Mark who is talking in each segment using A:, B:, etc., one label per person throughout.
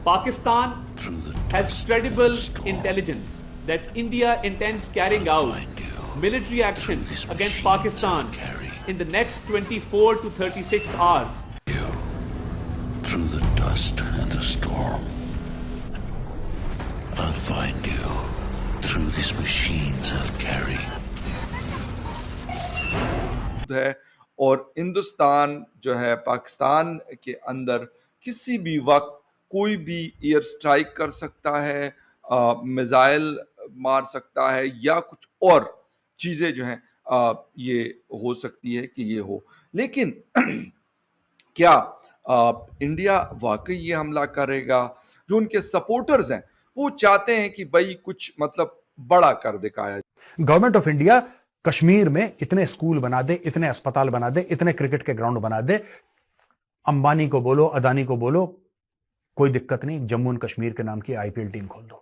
A: Pakistan has credible intelligence that India intends carrying out military action against Pakistan in the next 24 to 36 hours.
B: Through the dust and the storm, I'll find you. Through these machines I'll carry.
C: ہے اور ہندوستان جو ہے پاکستان کے اندر کسی بھی وقت کوئی بھی ایئر سٹرائک کر سکتا ہے، میزائل مار سکتا ہے یا کچھ اور چیزیں جو ہیں یہ ہو سکتی ہے کہ یہ ہو. لیکن کیا انڈیا واقعی یہ حملہ کرے گا؟ جو ان کے سپورٹرز ہیں وہ چاہتے ہیں کہ بھائی کچھ مطلب بڑا کر دکھایا جائے.
D: گورنمنٹ آف انڈیا کشمیر میں اتنے اسکول بنا دے، اتنے اسپتال بنا دے، اتنے کرکٹ کے گراؤنڈ بنا دے، امبانی کو بولو، ادانی کو بولو، کوئی دقت نہیں، جموں اینڈ کشمیر کے نام کی آئی پی ایل ٹیم کھول دو.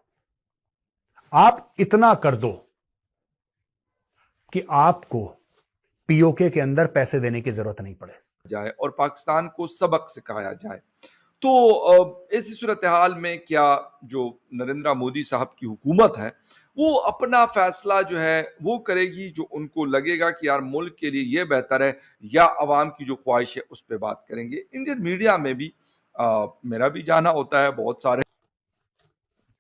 D: آپ اتنا کر دو کہ آپ کو پی او کے اندر پیسے دینے کی ضرورت نہیں پڑے
C: جائے اور پاکستان کو سبق سکھایا جائے. تو ایسی صورتحال میں کیا جو نریندر مودی صاحب کی حکومت ہے وہ اپنا فیصلہ جو ہے وہ کرے گی جو ان کو لگے گا کہ یار ملک کے لیے یہ بہتر ہے، یا عوام کی جو خواہش ہے اس پہ بات کریں گے؟ انڈین میڈیا میں بھی میرا بھی جانا ہوتا ہے، بہت سارے.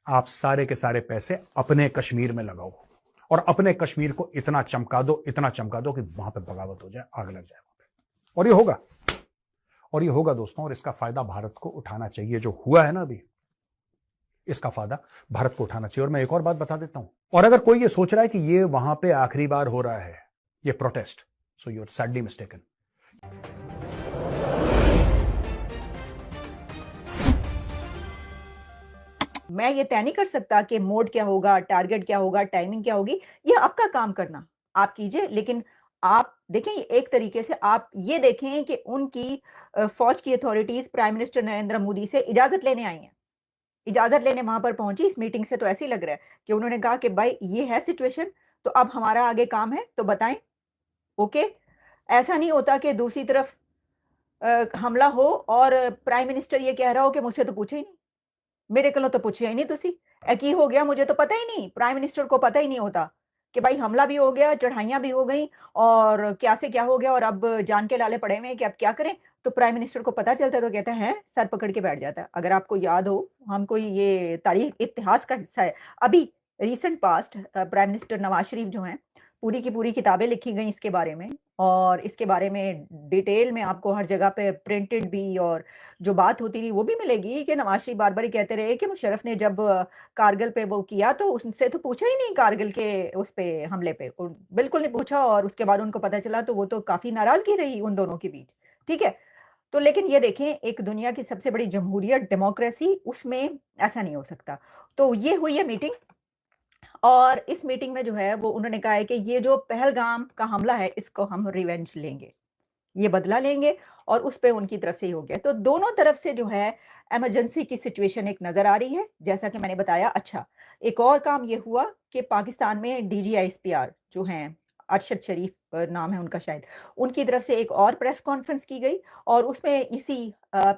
D: آپ سارے کے سارے پیسے اپنے کشمیر میں لگاؤ اور اپنے کشمیر کو اتنا چمکا دو، اتنا چمکا دو کہ وہاں پہ بغاوت ہو جائے، آگ لگ جائے وہاں پہ. اور یہ ہوگا دوستوں، اور اس کا فائدہ بھارت کو اٹھانا چاہیے. جو ہوا ہے نا ابھی، اس کا فائدہ بھارت کو اٹھانا چاہیے. اور میں ایک اور بات بتا دیتا ہوں، اور اگر کوئی یہ سوچ رہا ہے کہ یہ وہاں پہ آخری بار ہو رہا ہے یہ protest, so you are sadly mistaken.
E: میں یہ طے نہیں کر سکتا کہ موڈ کیا ہوگا، ٹارگٹ کیا ہوگا، ٹائمنگ کیا ہوگی. یہ آپ کا کام کرنا آپ کیجئے. لیکن آپ دیکھیں ایک طریقے سے آپ یہ دیکھیں کہ ان کی فوج کی authorities prime minister Narendra Modi سے اجازت لینے آئی ہیں، اجازت لینے وہاں پر پہنچی اس میٹنگ سے. تو ایسے ہی لگ رہا ہے کہ انہوں نے کہا کہ بھائی یہ ہے سچویشن، تو اب ہمارا آگے کام ہے تو بتائیں. اوکے، ایسا نہیں ہوتا کہ دوسری طرف حملہ ہو اور پرائم منسٹر یہ کہہ رہا ہو کہ مجھ سے تو پوچھے ہی نہیں، میرے کلوں تو پوچھے ہی نہیں تسی، کی ہو گیا مجھے تو پتہ ہی نہیں. پرائم منسٹر کو پتہ ہی نہیں ہوتا کہ بھائی حملہ بھی ہو گیا، چڑھائیاں بھی ہو گئیں، اور کیا سے کیا ہو گیا، اور اب جان کے لالے پڑے ہوئے ہیں کہ اب کیا کریں. تو پرائم منسٹر کو پتہ چلتا ہے تو کہتا ہے سر پکڑ کے بیٹھ جاتا ہے. اگر آپ کو یاد ہو، ہم کو یہ تاریخ اتہاس کا حصہ ہے. ابھی recent past prime minister Nawaz Sharif جو ہیں، پوری کی پوری کتابیں لکھی گئیں اس کے بارے میں، اور اس کے بارے میں ڈیٹیل میں آپ کو ہر جگہ پہ پرنٹڈ بھی اور جو بات ہوتی رہی وہ بھی ملے گی کہ نواز شریف بار بار ہی کہتے رہے کہ مشرف نے جب کارگل پہ وہ کیا تو اس سے تو پوچھا ہی نہیں، کارگل کے اس پہ حملے پہ بالکل نہیں پوچھا. اور اس کے بعد ان کو پتہ چلا تو وہ تو کافی ناراضگی رہی ان دونوں کے بیچ. ٹھیک ہے، تو لیکن یہ دیکھیں ایک دنیا کی سب سے بڑی جمہوریت ڈیموکریسی، اس میں ایسا نہیں ہو سکتا. تو یہ ہوئی ہے میٹنگ، اور اس میٹنگ میں جو ہے وہ انہوں نے کہا ہے کہ یہ جو پہلگام کا حملہ ہے اس کو ہم ریونج لیں گے، یہ بدلہ لیں گے، اور اس پہ ان کی طرف سے ہی ہو گیا. تو دونوں طرف سے جو ہے ایمرجنسی کی سچویشن ایک نظر آ رہی ہے جیسا کہ میں نے بتایا. اچھا، ایک اور کام یہ ہوا کہ پاکستان میں D G I S P R جو ہیں، ارشد شریف نام ہے ان کا شاید، ان کی طرف سے ایک اور پریس کانفرنس کی گئی، اور اس میں اسی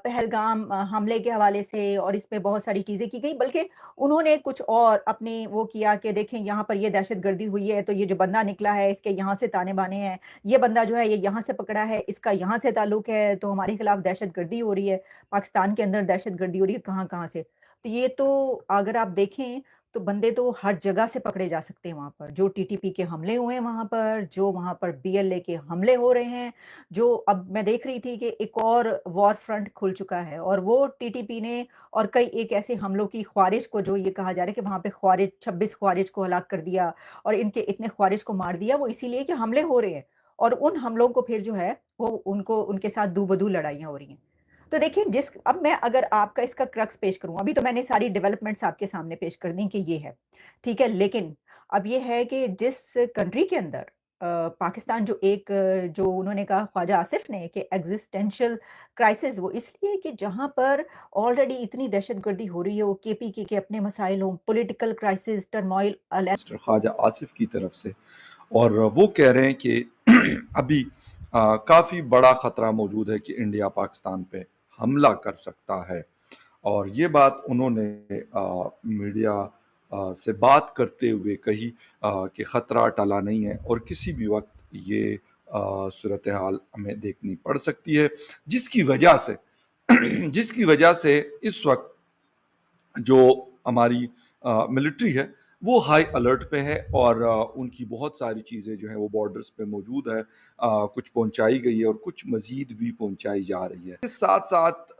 E: پہلگام حملے کے حوالے سے اور اس پہ بہت ساری چیزیں کی گئی. بلکہ انہوں نے کچھ اور اپنے وہ کیا کہ دیکھیں یہاں پر یہ دہشت گردی ہوئی ہے تو یہ جو بندہ نکلا ہے اس کے یہاں سے تانے بانے ہیں، یہ بندہ جو ہے یہ یہاں سے پکڑا ہے، اس کا یہاں سے تعلق ہے، تو ہمارے خلاف دہشت گردی ہو رہی ہے، پاکستان کے اندر دہشت گردی ہو رہی ہے کہاں کہاں سے. تو یہ تو اگر آپ دیکھیں تو بندے تو ہر جگہ سے پکڑے جا سکتے ہیں وہاں پر. جو ٹی ٹی پی کے حملے ہوئے ہیں وہاں پر، جو وہاں پر بی ایل اے کے حملے ہو رہے ہیں، جو اب میں دیکھ رہی تھی کہ ایک اور وار فرنٹ کھل چکا ہے، اور وہ ٹی ٹی پی نے اور کئی ایک ایسے حملوں کی خوارج کو، جو یہ کہا جا رہا ہے کہ وہاں پہ خوارج 26 خوارج کو ہلاک کر دیا اور ان کے اتنے خوارج کو مار دیا، وہ اسی لیے کہ حملے ہو رہے ہیں، اور ان حملوں کو پھر جو ہے وہ ان کے ساتھ دو بدو لڑائیاں ہو رہی ہیں. تو دیکھیں اب میں اگر آپ کا اس کا کرکس پیش کروں، ابھی تو میں نے ساری ڈیولپمنٹس آپ کے سامنے پیش کر دیں کہ یہ ہے ٹھیک ہے. لیکن اب یہ ہے کہ جس کنٹری کے اندر پاکستان جو انہوں نے کہا خواجہ آصف نے کہ ایگزسٹینشل کرائسس، وہ اس لیے کہ جہاں پر آلریڈی اتنی دہشت گردی ہو رہی ہے، وہ کے پی کے اپنے مسائل ہوں، پولیٹیکل کرائسس، ٹرموائل.
C: مسٹر خواجہ آصف کی طرف سے، اور وہ کہہ رہے ہیں کہ ابھی کافی بڑا خطرہ موجود ہے کہ انڈیا پاکستان پہ حملہ کر سکتا ہے. اور یہ بات انہوں نے میڈیا سے بات کرتے ہوئے کہی کہ خطرہ ٹلا نہیں ہے اور کسی بھی وقت یہ صورتحال ہمیں دیکھنی پڑ سکتی ہے، جس کی وجہ سے اس وقت جو ہماری ملٹری ہے وہ ہائی الرٹ پہ ہے، اور ان کی بہت ساری چیزیں جو ہیں وہ بارڈرز پہ موجود ہے، کچھ پہنچائی گئی ہے اور کچھ مزید بھی پہنچائی جا رہی ہے۔ اس ساتھ ساتھ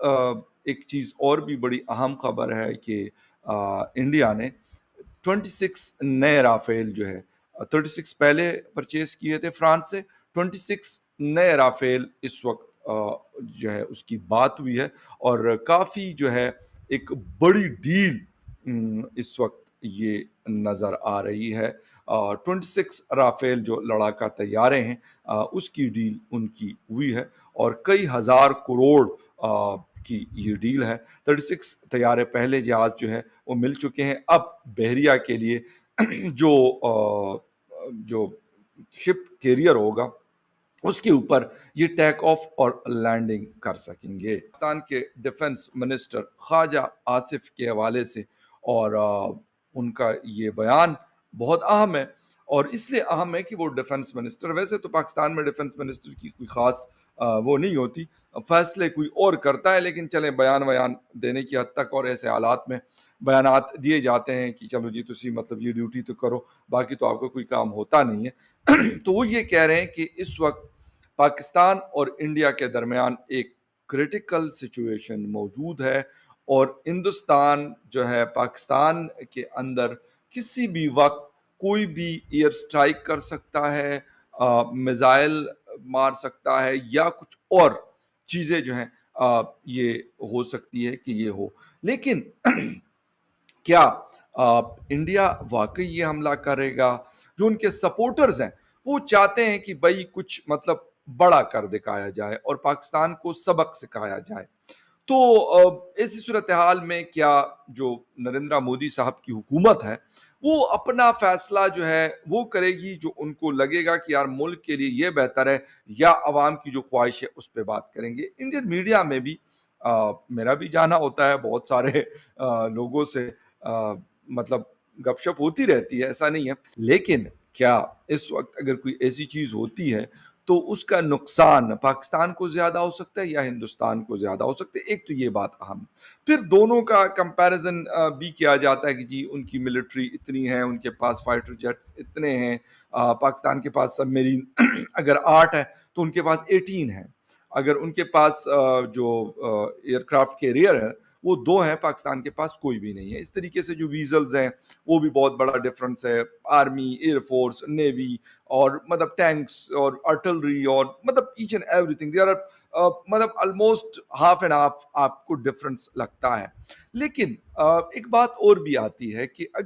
C: ایک چیز اور بھی بڑی اہم خبر ہے کہ انڈیا نے 26 نئے رافیل جو ہے 36 پہلے پرچیز کیے تھے فرانس سے، 26 نئے رافیل اس وقت جو ہے اس کی بات ہوئی ہے، اور کافی جو ہے ایک بڑی ڈیل اس وقت یہ نظر آ رہی ہے۔ 26 رافیل جو لڑاکا طیارے ہیں اس کی ڈیل ان کی ہوئی ہے، اور کئی ہزار کروڑ کی یہ ڈیل ہے۔ 36 طیارے پہلے جہاز جو ہے وہ مل چکے ہیں، اب بحریہ کے لیے جو شپ کیریئر ہوگا اس کے اوپر یہ ٹیک آف اور لینڈنگ کر سکیں گے۔ پاکستان کے ڈیفنس منسٹر خواجہ آصف کے حوالے سے، اور ان کا یہ بیان بہت اہم ہے، اور اس لیے اہم ہے کہ وہ ڈیفنس منسٹر، ویسے تو پاکستان میں ڈیفنس منسٹر کی کوئی خاص وہ نہیں ہوتی، فیصلے کوئی اور کرتا ہے، لیکن چلیں بیان دینے کی حد تک اور ایسے حالات میں بیانات دیے جاتے ہیں کہ چلو جی تسی مطلب یہ ڈیوٹی تو کرو، باقی تو آپ کو کوئی کام ہوتا نہیں ہے۔ تو وہ یہ کہہ رہے ہیں کہ اس وقت پاکستان اور انڈیا کے درمیان ایک کریٹیکل سچویشن موجود ہے، اور ہندوستان جو ہے پاکستان کے اندر کسی بھی وقت کوئی بھی ایئر سٹرائک کر سکتا ہے، میزائل مار سکتا ہے، یا کچھ اور چیزیں جو ہیں یہ ہو سکتی ہے کہ یہ ہو۔ لیکن کیا انڈیا واقعی یہ حملہ کرے گا؟ جو ان کے سپورٹرز ہیں وہ چاہتے ہیں کہ بھائی کچھ مطلب بڑا کر دکھایا جائے اور پاکستان کو سبق سکھایا جائے۔ تو ایسی صورتحال میں کیا جو نریندر مودی صاحب کی حکومت ہے وہ اپنا فیصلہ جو ہے وہ کرے گی جو ان کو لگے گا کہ یار ملک کے لیے یہ بہتر ہے، یا عوام کی جو خواہش ہے اس پہ بات کریں گے؟ انڈین میڈیا میں بھی میرا بھی جانا ہوتا ہے، بہت سارے لوگوں سے مطلب گپ شپ ہوتی رہتی ہے، ایسا نہیں ہے، لیکن کیا اس وقت اگر کوئی ایسی چیز ہوتی ہے تو اس کا نقصان پاکستان کو زیادہ ہو سکتا ہے یا ہندوستان کو زیادہ ہو سکتا ہے؟ ایک تو یہ بات اہم، پھر دونوں کا کمپیریزن بھی کیا جاتا ہے کہ جی ان کی ملٹری اتنی ہے، ان کے پاس فائٹر جیٹس اتنے ہیں، پاکستان کے پاس سب میرین اگر 8 ہے تو ان کے پاس 18 ہے، اگر ان کے پاس جو ایئر کرافٹ کیریئر ہے وہ 2 ہیں، پاکستان کے پاس کوئی بھی نہیں ہے۔ اس طریقے سے جو ویزلز ہیں وہ بھی بہت بڑا ڈفرنس ہے، آرمی، ایئر فورس، نیوی، اور مطلب ٹینکس اور آرٹلری، اور مطلب each and everything there are مطلب آلموسٹ ہاف اینڈ ہاف آپ کو ڈفرنس لگتا ہے۔ لیکن ایک بات اور بھی آتی ہے کہ اگر